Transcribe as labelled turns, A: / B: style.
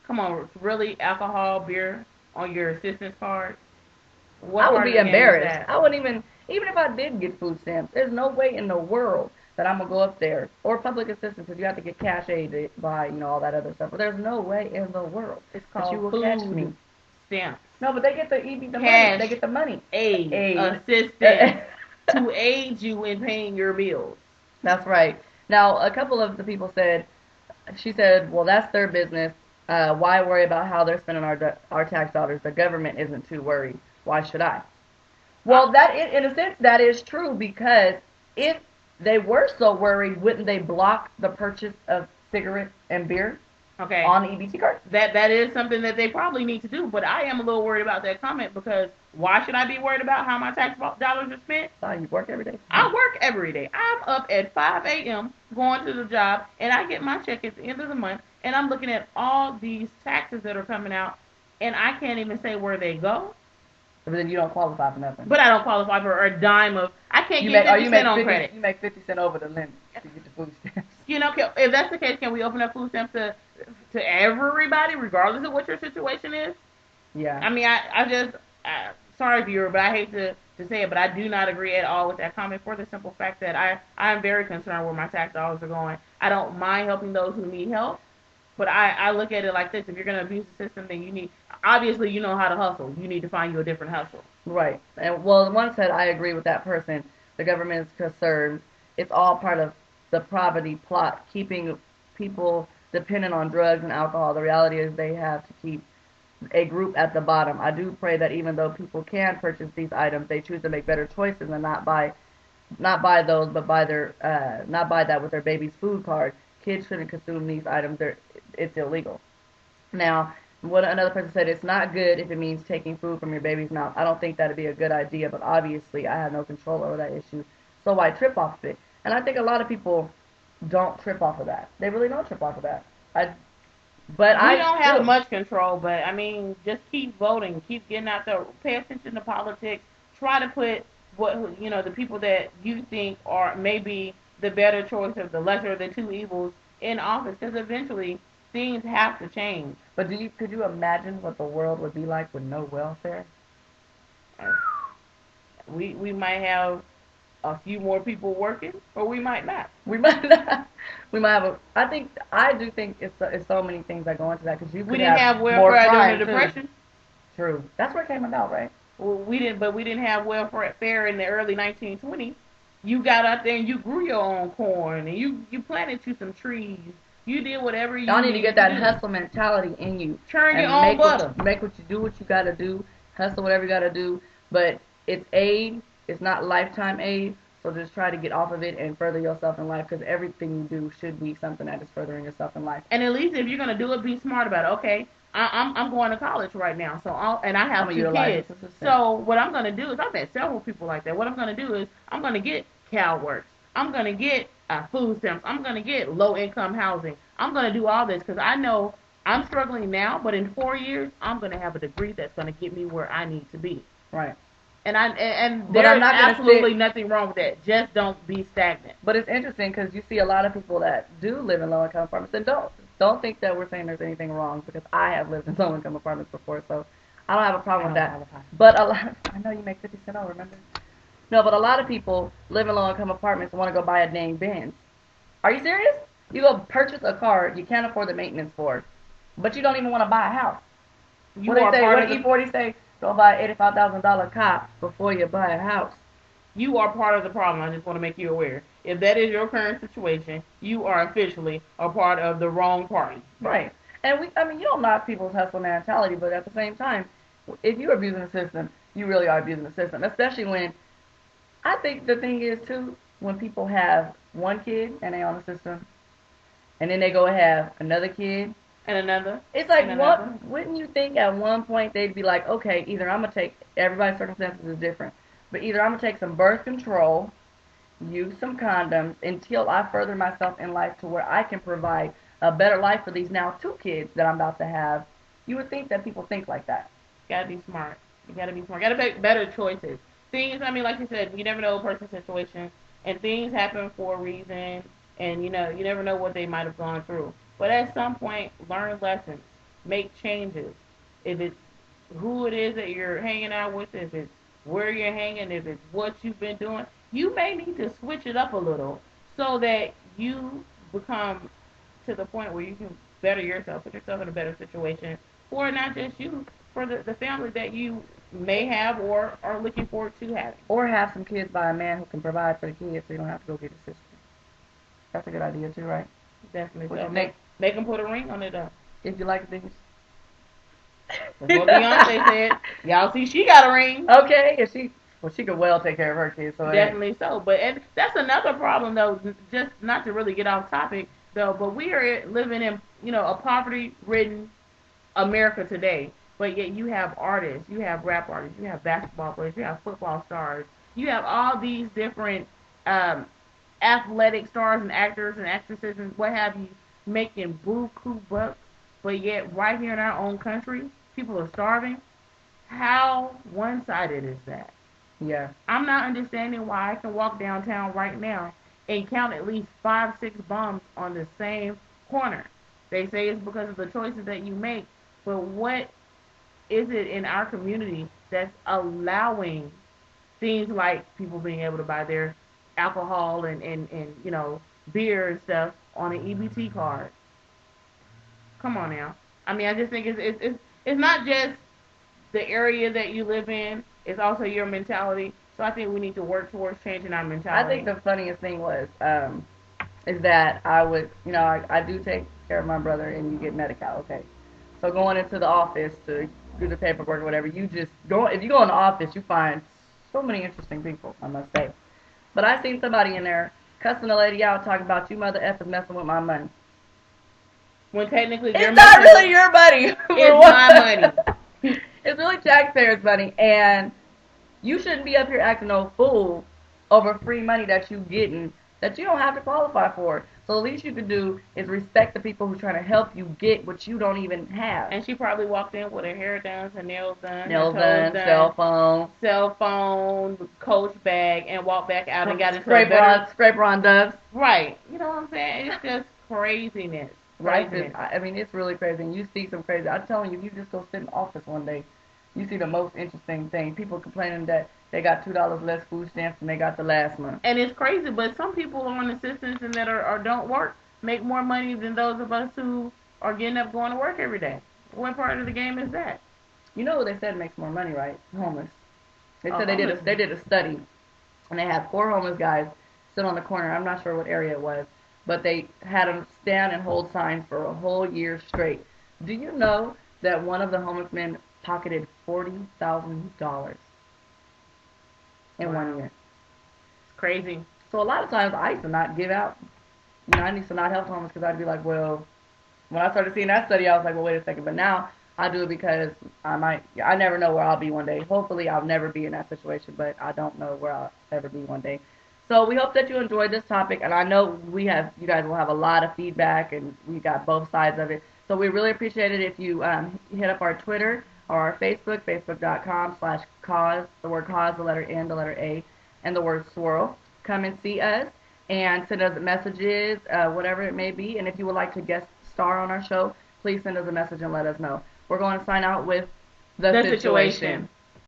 A: Come on, really? Alcohol, beer on your assistance card? What
B: I would
A: part of
B: be
A: the game is
B: embarrassed.
A: that?
B: I wouldn't even if I did get food stamps, there's no way in the world that I'm gonna go up there or public assistance because you have to get cash aid to buy, all that other stuff. But there's no way in the world
A: It's
B: that you
A: called
B: will catch
A: food
B: me.
A: stamps.
B: No, but they get the money. They
A: Cash
B: get the money.
A: aid,
B: Aid.
A: assistance to aid you in paying your bills.
B: That's right. Now, a couple of the people said, she said, well, that's their business. Why worry about how they're spending our tax dollars? The government isn't too worried. Why should I? Well, in a sense, that is true because if they were so worried, wouldn't they block the purchase of cigarettes and beer
A: Okay,
B: on the EBT card?
A: that is something that they probably need to do. But I am a little worried about that comment because why should I be worried about how my tax dollars are spent?
B: So you work every day.
A: I work every day. I'm up at 5 a.m. going to the job, and I get my check at the end of the month, and I'm looking at all these taxes that are coming out, and I can't even say where they go.
B: But then you don't qualify for nothing.
A: But I don't qualify for a dime of. I can't
B: You
A: get
B: make oh
A: 50 cent on credit.
B: you make 50 cents over the limit to get the food stamps.
A: If that's the case, can we open up food stamps to everybody, regardless of what your situation is?
B: Yeah.
A: I mean, sorry, viewer, but I hate to say it, but I do not agree at all with that comment for the simple fact that I am very concerned where my tax dollars are going. I don't mind helping those who need help, but I look at it like this: if you're going to abuse the system, then obviously you know how to hustle. You need to find you a different hustle.
B: Right. And well, one said I agree with that person. The government is concerned. It's all part of the poverty plot, keeping people dependent on drugs and alcohol. The reality is they have to keep a group at the bottom. I do pray that even though people can purchase these items, they choose to make better choices and not buy those, but buy their not buy that with their baby's food card. Kids shouldn't consume these items. It's illegal. Now, what another person said, it's not good if it means taking food from your baby's mouth. I don't think that'd be a good idea, but obviously I have no control over that issue, so why trip off of it? And I think a lot of people don't trip off of that. They really don't trip off of that.
A: We don't have much control, but I mean, just keep voting, keep getting out there, pay attention to politics, try to put the people that you think are maybe the better choice of the lesser of the two evils in office, because eventually things have to change.
B: But could you imagine what the world would be like with no welfare?
A: We might have a few more people working, or we might not.
B: We might not. We might have I do think it's so many things that go into that because you
A: We
B: could
A: didn't have
B: more
A: welfare
B: crime
A: during the
B: too.
A: Depression.
B: True. That's where it came about, right?
A: Well, we didn't have welfare in the early 1920s. You got out there and you grew your own corn and you planted you some trees. You did whatever you
B: Y'all need to get that
A: do.
B: hustle mentality in you.
A: Churn
B: and
A: your own butter.
B: Make what you do, what you gotta do. Hustle whatever you gotta do. But it's aid. It's not lifetime aid. So just try to get off of it and further yourself in life because everything you do should be something that is furthering yourself in life.
A: And at least if you're gonna do it, be smart about it. Okay, I'm going to college right now, so and I have two kids. So what I'm gonna do is I've met several people like that. What I'm gonna do is I'm gonna get CalWorks. I'm gonna get food stamps. I'm gonna get low income housing. I'm gonna do all this because I know I'm struggling now, but in 4 years I'm gonna have a degree that's gonna get me where I need to be.
B: Right.
A: And there's absolutely nothing wrong with that. Just don't be stagnant.
B: But it's interesting because you see a lot of people that do live in low-income apartments and don't think that we're saying there's anything wrong because I have lived in low-income apartments before, so I don't have a problem with that. But I know you make 50 cents over, remember? No, but a lot of people live in low-income apartments and want to go buy a dang Benz. Are you serious? You go purchase a car you can't afford the maintenance for, but you don't even want to buy a house. What did E40 say? Go buy an $85,000 car before you buy a house.
A: You are part of the problem. I just want to make you aware. If that is your current situation, you are officially a part of the wrong party.
B: Right. And you don't knock people's hustle mentality, but at the same time, if you're abusing the system, you really are abusing the system. Especially when, I think the thing is too, when people have one kid and they on the system, and then they go have another kid,
A: and another.
B: It's like, what? Wouldn't you think at one point they'd be like, okay, either I'm gonna take, everybody's circumstances is different, but either I'm gonna take some birth control, use some condoms until I further myself in life to where I can provide a better life for these now two kids that I'm about to have. You would think that people think like that.
A: You gotta be smart. You gotta be smart. You gotta make better choices. Things, like you said, you never know a person's situation, and things happen for a reason, and you never know what they might have gone through. But at some point, learn lessons. make changes. If it's who it is that you're hanging out with, if it's where you're hanging, if it's what you've been doing, you may need to switch it up a little so that you become to the point where you can better yourself, put yourself in a better situation for not just you, for the family that you may have or are looking forward to having.
B: Or have some kids by a man who can provide for the kids so you don't have to go get a sister. That's a good idea too, right?
A: Definitely. So make them put a ring on it up.
B: If you like things.
A: That's what Beyonce said. Y'all see she got a ring.
B: Okay, if she could well take care of her kids. So
A: definitely so. But that's another problem though, just not to really get off topic though, but we are living in, a poverty-ridden America today. But yet you have artists, you have rap artists, you have basketball players, you have football stars, you have all these different athletic stars and actors and actresses and what have you making buku bucks. But yet right here in our own country, people are starving. How one-sided is that?
B: Yeah.
A: I'm not understanding why I can walk downtown right now and count at least 5, 6 bums on the same corner. They say it's because of the choices that you make, but what is it in our community that's allowing things like people being able to buy their alcohol and beer and stuff on an EBT card? Come on now. I mean, I just think it's not just the area that you live in. It's also your mentality. So I think we need to work towards changing our mentality.
B: I think the funniest thing was is that I would, I do take care of my brother, and you get Medi-Cal, okay? So going into the office to do the paperwork or whatever, if you go in the office, you find so many interesting people, I must say. But I seen somebody in there cussing a lady out, talking about, you mother F is messing with my money.
A: When technically
B: it's not really your money.
A: It's my money.
B: It's really taxpayers' money, and you shouldn't be up here acting no fool over free money that you getting that you don't have to qualify for. So the least you can do is respect the people who are trying to help you get what you don't even have.
A: And she probably walked in with her hair done, her nails done, cell phone, Coach bag, and walked back out and got into
B: scraper on doves.
A: Right. You know what I'm saying? It's just craziness.
B: Right. I mean, it's really crazy. And you see some crazy. I'm telling you, if you just go sit in office one day, you see the most interesting thing. People complaining that they got $2 less food stamps than they got the last month.
A: And it's crazy, but some people on assistance and that are don't work make more money than those of us who are getting up going to work every day. What part of the game is that?
B: You know what they said makes more money, right? Homeless. They said they did a study, and they had 4 homeless guys sit on the corner. I'm not sure what area it was, but they had them stand and hold signs for a whole year straight. Do you know that one of the homeless men pocketed $40,000 in 1 year?
A: It's crazy.
B: So a lot of times I used to not give out. I used to not help homeless because I'd be like, well, when I started seeing that study, I was like, well, wait a second. But now I do it because I never know where I'll be one day. Hopefully I'll never be in that situation, but I don't know where I'll ever be one day. So we hope that you enjoyed this topic, and I know you guys will have a lot of feedback, and we got both sides of it. So we really appreciate it if you hit up our Twitter or our Facebook, facebook.com/cause, the word cause, the letter N, the letter A, and the word swirl. Come and see us and send us messages, whatever it may be. And if you would like to guest star on our show, please send us a message and let us know. We're going to sign out with The Situation.